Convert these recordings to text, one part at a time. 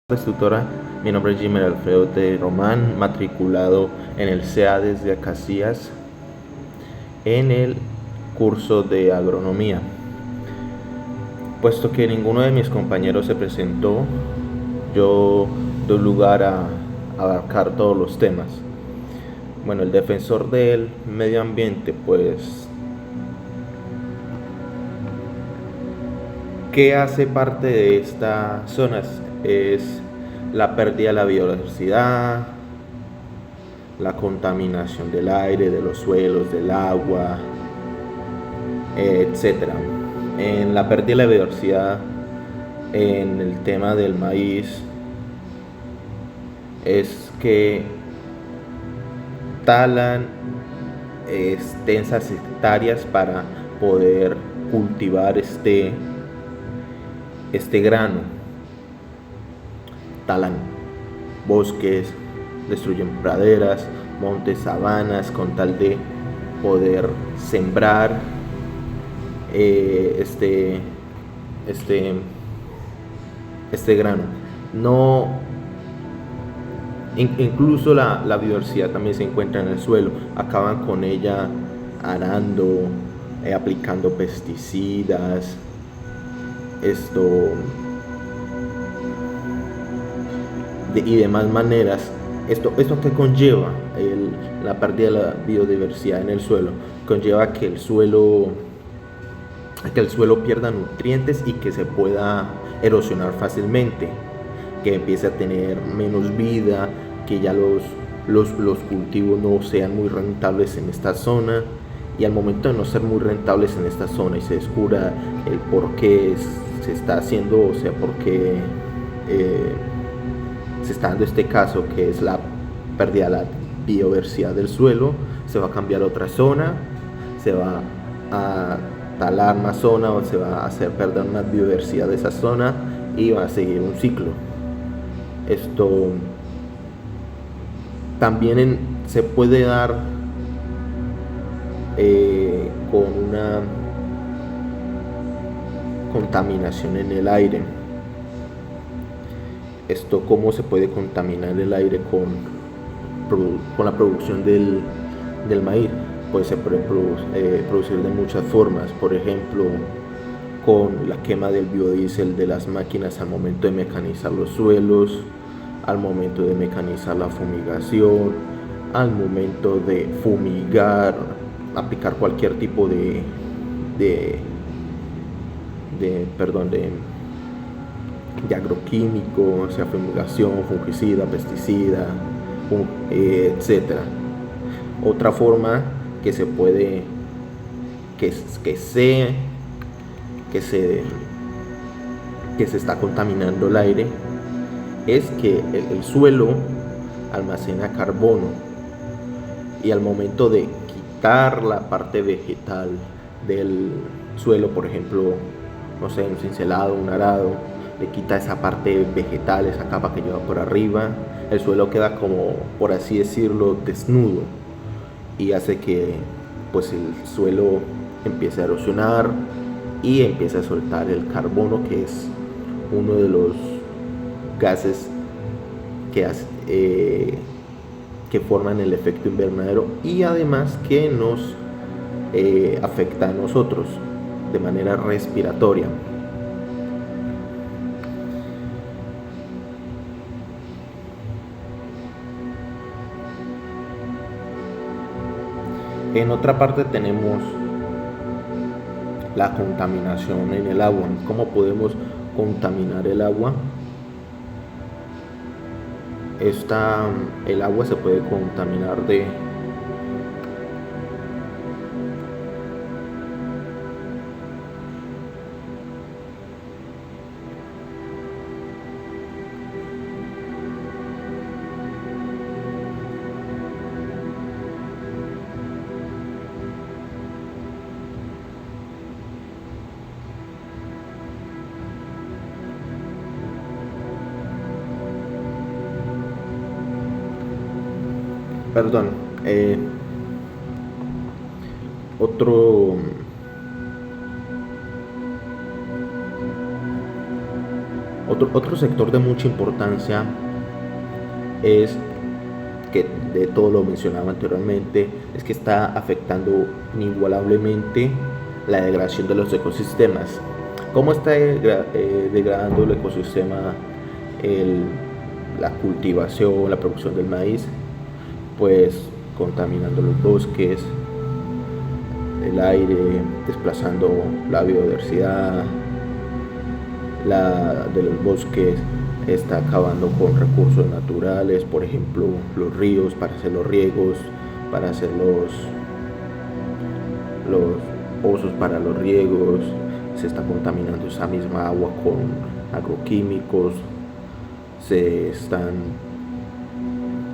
Tutora, mi nombre es Jimmy Alfredo de Román, matriculado en el CEA desde Casillas en el curso de agronomía. Puesto que ninguno de mis compañeros se presentó, yo doy lugar a abarcar todos los temas. Bueno, el defensor del medio ambiente, pues, ¿qué hace parte de estas zonas? Es la pérdida de la biodiversidad, la contaminación del aire, de los suelos, del agua, etc. En la pérdida de la biodiversidad, en el tema del maíz, es que talan extensas hectáreas para poder cultivar este grano. Talan bosques, destruyen praderas, montes, sabanas con tal de poder sembrar este grano. No, incluso la biodiversidad también se encuentra en el suelo. Acaban con ella arando, aplicando pesticidas, y demás maneras. Esto que conlleva la pérdida de la biodiversidad en el suelo, conlleva que el suelo pierda nutrientes y que se pueda erosionar fácilmente, que empiece a tener menos vida, que ya los cultivos no sean muy rentables en esta zona. Y al momento de no ser muy rentables en esta zona y se descubra el por qué se está haciendo, o sea, por qué se está dando este caso, que es la pérdida de la biodiversidad del suelo, se va a cambiar otra zona, se va a talar más zona o se va a hacer perder una biodiversidad de esa zona y va a seguir un ciclo. Esto también se puede dar con una contaminación en el aire. ¿Cómo se puede contaminar el aire con la producción del maíz? Pues se puede producir de muchas formas. Por ejemplo, con la quema del biodiesel de las máquinas al momento de mecanizar los suelos, al momento de mecanizar la fumigación, al momento de fumigar, aplicar cualquier tipo de agroquímico, sea fumigación, fungicida, pesticida, etc. Otra forma que se puede, que se está contaminando el aire, es que el suelo almacena carbono, y al momento de quitar la parte vegetal del suelo, por ejemplo, no sé, un cincelado, un arado, le quita esa parte vegetal, esa capa que lleva por arriba, el suelo queda como, por así decirlo, desnudo, y hace que pues el suelo empiece a erosionar y empiece a soltar el carbono, que es uno de los gases que forman el efecto invernadero, y además que nos afecta a nosotros de manera respiratoria. En otra parte tenemos la contaminación en el agua. ¿Cómo podemos contaminar el agua? El agua se puede contaminar de perdón, otro Otro sector de mucha importancia es que, de todo lo mencionado anteriormente, es que está afectando inigualablemente la degradación de los ecosistemas. ¿Cómo está degradando el ecosistema la cultivación, la producción del maíz? Pues contaminando los bosques, el aire, desplazando la biodiversidad de los bosques, está acabando con recursos naturales, por ejemplo los ríos para hacer los riegos, para hacer los pozos para los riegos. Se está contaminando esa misma agua con agroquímicos, se están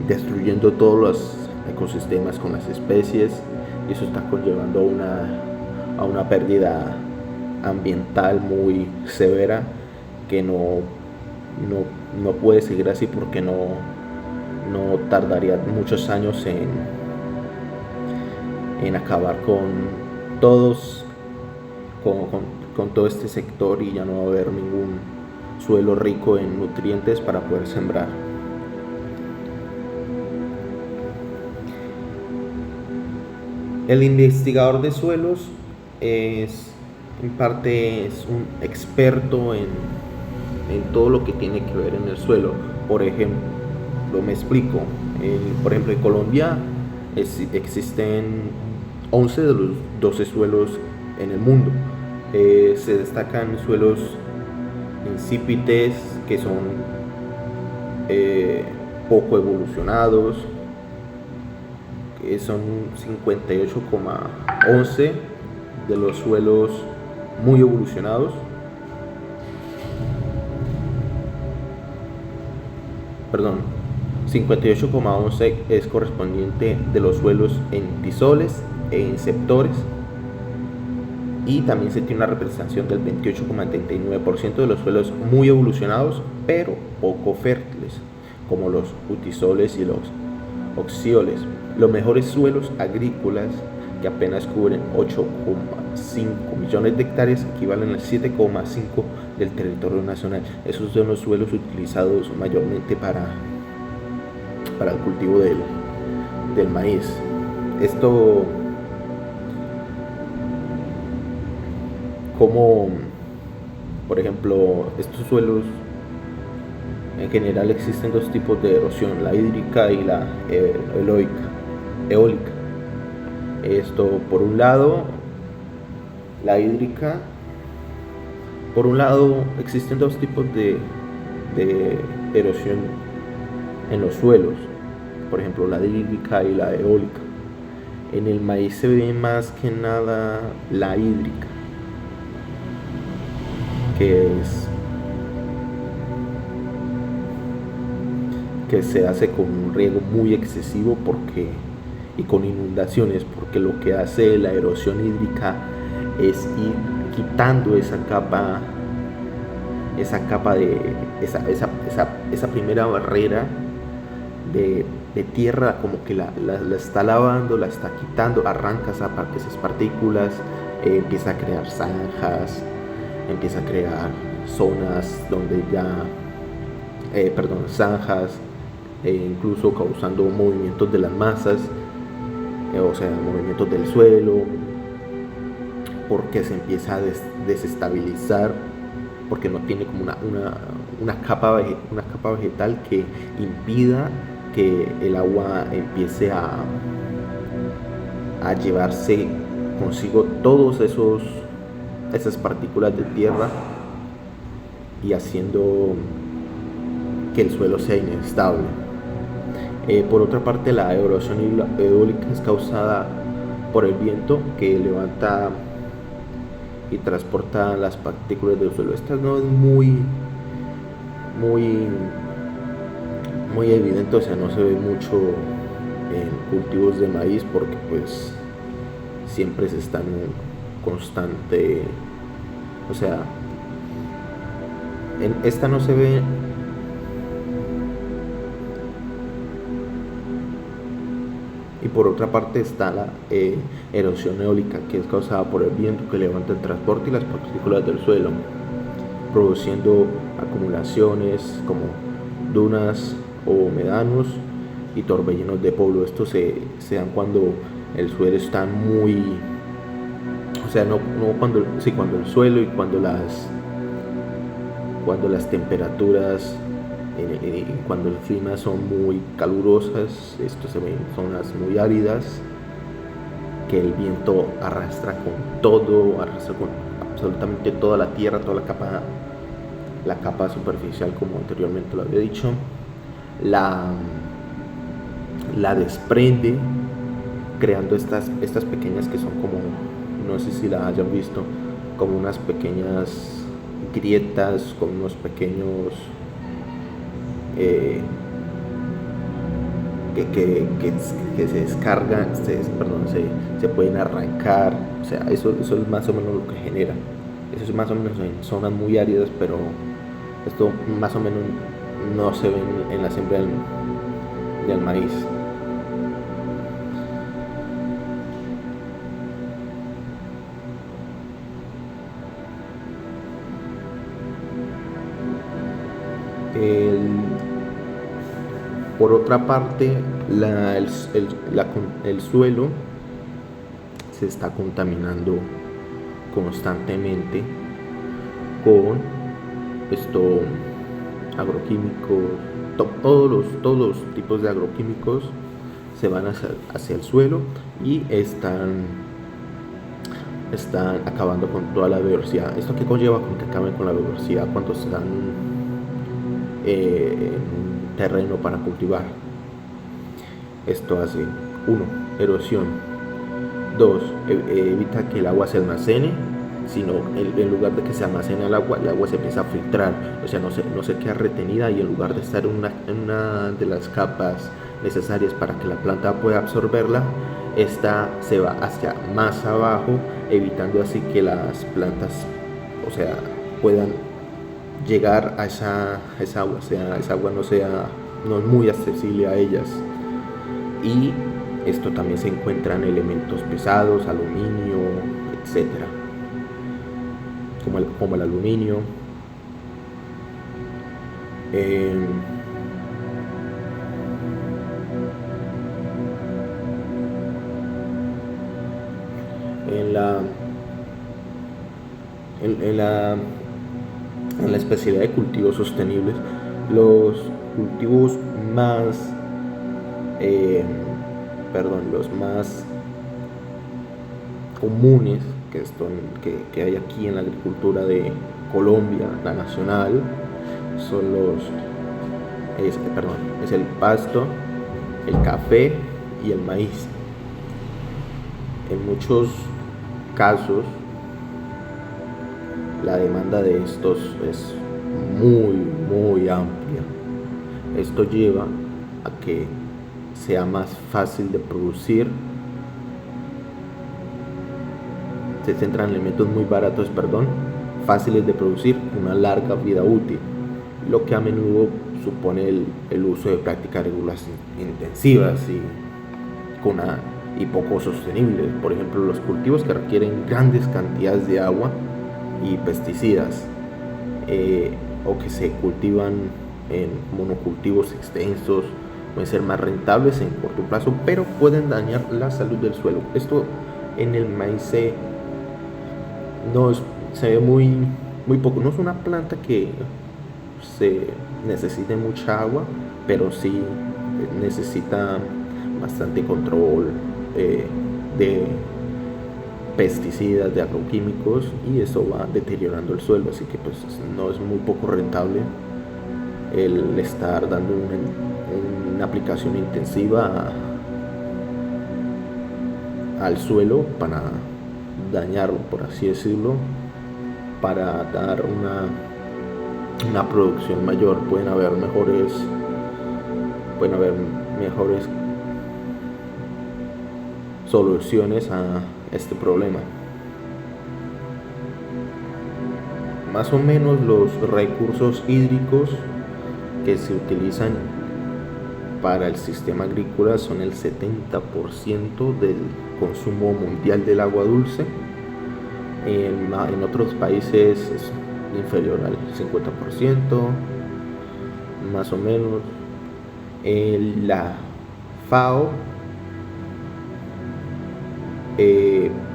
destruyendo todos los ecosistemas con las especies, y eso está conllevando a una pérdida ambiental muy severa que no puede seguir así, porque no tardaría muchos años en acabar con todos con todo este sector, y ya no va a haber ningún suelo rico en nutrientes para poder sembrar. El investigador de suelos en parte es un experto en todo lo que tiene que ver en el suelo. Por ejemplo, me explico. Por ejemplo, en Colombia existen 11 de los 12 suelos en el mundo. Se destacan suelos insípides, que son poco evolucionados, que son 58,11 de los suelos muy evolucionados. 58,11 es correspondiente de los suelos en tisoles e inceptores, y también se tiene una representación del 28,39% de los suelos muy evolucionados pero poco fértiles, como los utisoles y los oxioles. Los mejores suelos agrícolas, que apenas cubren 8,5 millones de hectáreas, equivalen al 7,5 del territorio nacional. Esos son los suelos utilizados mayormente para el cultivo del maíz. Esto, como por ejemplo, estos suelos, en general existen dos tipos de erosión: la hídrica y la eólica. Esto, por un lado, la hídrica, por un lado existen dos tipos de erosión en los suelos, por ejemplo la hídrica y la eólica. En el maíz se ve más que nada la hídrica, que se hace con un riego muy excesivo y con inundaciones, porque lo que hace la erosión hídrica es ir quitando esa primera barrera de tierra, como que la está lavando, la está quitando, arranca esas partículas, empieza a crear zanjas, empieza a crear zonas donde zanjas, incluso causando movimientos de las masas, o sea, movimientos del suelo, porque se empieza a desestabilizar, porque no tiene como una capa vegetal que impida que el agua empiece a llevarse consigo todos esas partículas de tierra, y haciendo que el suelo sea inestable. Por otra parte, la erosión eólica es causada por el viento, que levanta y transporta las partículas del suelo. Esta no es muy evidente, o sea, no se ve mucho en cultivos de maíz, porque pues siempre se está en un constante, o sea, en esta no se ve. Y por otra parte está la erosión eólica, que es causada por el viento, que levanta el transporte y las partículas del suelo. produciendo acumulaciones como dunas o médanos y torbellinos de polvo. Estos se dan cuando el suelo está muy, o sea, no cuando, sí, cuando el suelo y cuando las temperaturas, cuando el clima son muy calurosas. Esto se ve en zonas muy áridas, que el viento arrastra con todo, arrastra con absolutamente toda la tierra, toda la capa superficial, como anteriormente lo había dicho, la desprende, creando estas pequeñas, que son como, no sé si la hayan visto, como unas pequeñas grietas, con unos pequeños que se descargan, se pueden arrancar. O sea, eso es más o menos lo que genera. Eso es más o menos en zonas muy áridas, pero esto más o menos no se ve en la siembra del maíz. Por otra parte, el suelo se está contaminando constantemente con agroquímicos. Todos los tipos de agroquímicos se van hacia el suelo y están acabando con toda la biodiversidad. ¿Esto qué conlleva con que acaben con la biodiversidad cuando están en un terreno para cultivar? Esto hace 1. Erosión. 2. Evita que el agua se almacene, sino en lugar de que se almacene el agua se empieza a filtrar. O sea, no se queda retenida, y en lugar de estar en una de las capas necesarias para que la planta pueda absorberla, esta se va hacia más abajo, evitando así que las plantas, o sea, puedan llegar a esa agua. O sea, esa agua no es muy accesible a ellas. Y esto también se encuentra en elementos pesados, aluminio, etcétera, como el aluminio. En la especialidad de cultivos sostenibles, los cultivos los más comunes que hay aquí en la agricultura de Colombia, la nacional, es el pasto, el café y el maíz. En muchos casos, la demanda de estos es muy, muy amplia. Esto lleva a que sea más fácil de producir. Se centran en elementos muy baratos, fáciles de producir, una larga vida útil, lo que a menudo supone el uso de prácticas agrícolas intensivas y poco sostenibles. Por ejemplo, los cultivos que requieren grandes cantidades de agua y pesticidas, o que se cultivan en monocultivos extensos, pueden ser más rentables en corto plazo, pero pueden dañar la salud del suelo. Esto en el maíz se ve muy poco. No es una planta que se necesite mucha agua, pero sí necesita bastante control de pesticidas, de agroquímicos, y eso va deteriorando el suelo. Así que pues no es muy poco rentable el estar dando una aplicación intensiva al suelo para dañarlo, por así decirlo, para dar una producción mayor. Pueden haber mejores soluciones a este problema. Más o menos los recursos hídricos que se utilizan para el sistema agrícola son el 70% del consumo mundial del agua dulce. En otros países inferior al 50%, más o menos. La FAO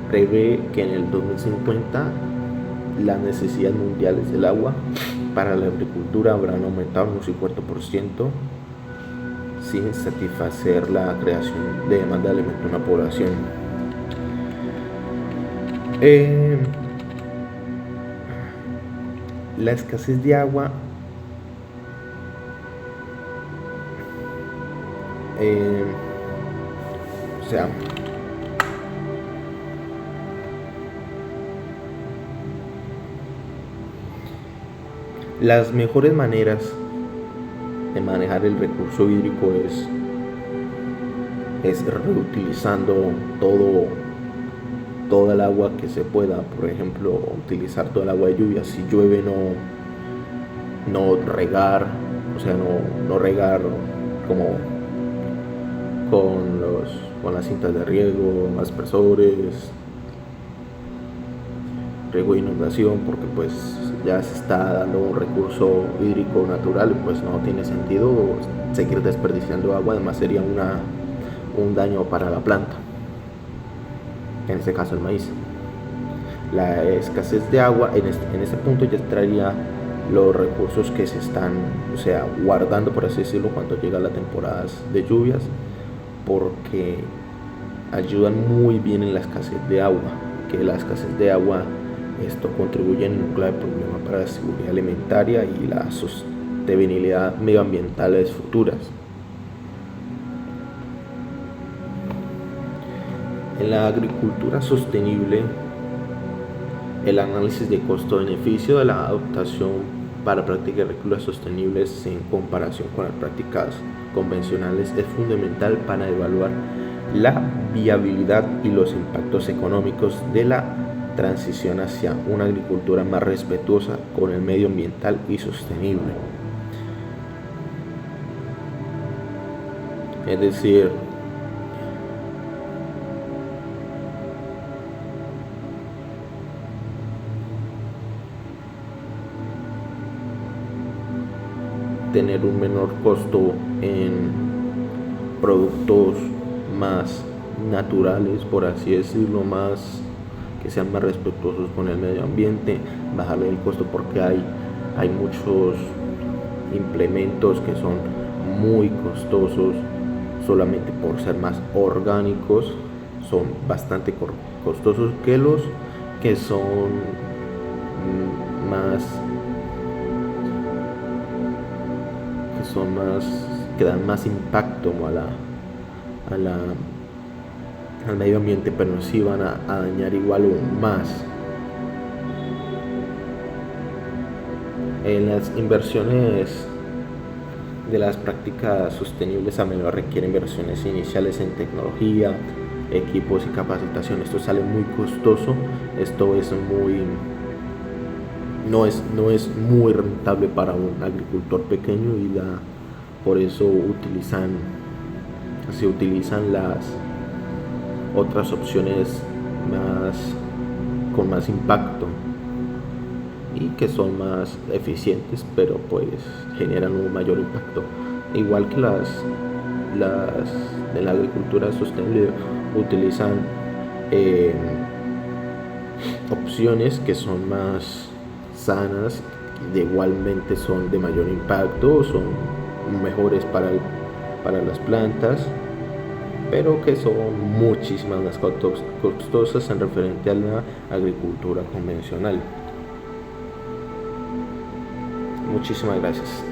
prevé que en el 2050 las necesidades mundiales del agua para la agricultura habrán aumentado un 50% sin satisfacer la creación de demanda de alimento de una población. La escasez de agua o sea, las mejores maneras de manejar el recurso hídrico es reutilizando toda el agua que se pueda. Por ejemplo, utilizar toda el agua de lluvia. Si llueve, no regar, o sea, no regar como con las cintas de riego, aspersores, riego e inundación, porque pues ya se está dando un recurso hídrico natural, pues no tiene sentido seguir desperdiciando agua. Además sería un daño para la planta, en este caso el maíz. La escasez de agua en este punto ya traería los recursos que se están, o sea, guardando, por así decirlo, cuando llega la temporada de lluvias, porque ayudan muy bien en la escasez de agua. Que la escasez de agua, esto contribuye en un clave problema para la seguridad alimentaria y la sostenibilidad medioambientales futuras. En la agricultura sostenible, el análisis de costo-beneficio de la adoptación para prácticas agrícolas sostenibles en comparación con las prácticas convencionales es fundamental para evaluar la viabilidad y los impactos económicos de la transición hacia una agricultura más respetuosa con el medio ambiental y sostenible. Es decir, tener un menor costo en productos más naturales, por así decirlo, más que sean más respetuosos con el medio ambiente, bajarle el costo, porque hay muchos implementos que son muy costosos solamente por ser más orgánicos. Son bastante costosos que los que son más que dan más impacto al medio ambiente, pero sí van a dañar igual o más. En las inversiones de las prácticas sostenibles a menudo requieren inversiones iniciales en tecnología, equipos y capacitación. Esto sale muy costoso, esto es no es muy rentable para un agricultor pequeño, y por eso se utilizan las otras opciones con más impacto y que son más eficientes, pero pues generan un mayor impacto. Igual que las de la agricultura sostenible utilizan opciones que son más sanas, igualmente son de mayor impacto, son mejores para las plantas, pero que son muchísimas más costosas en referente a la agricultura convencional. Muchísimas gracias.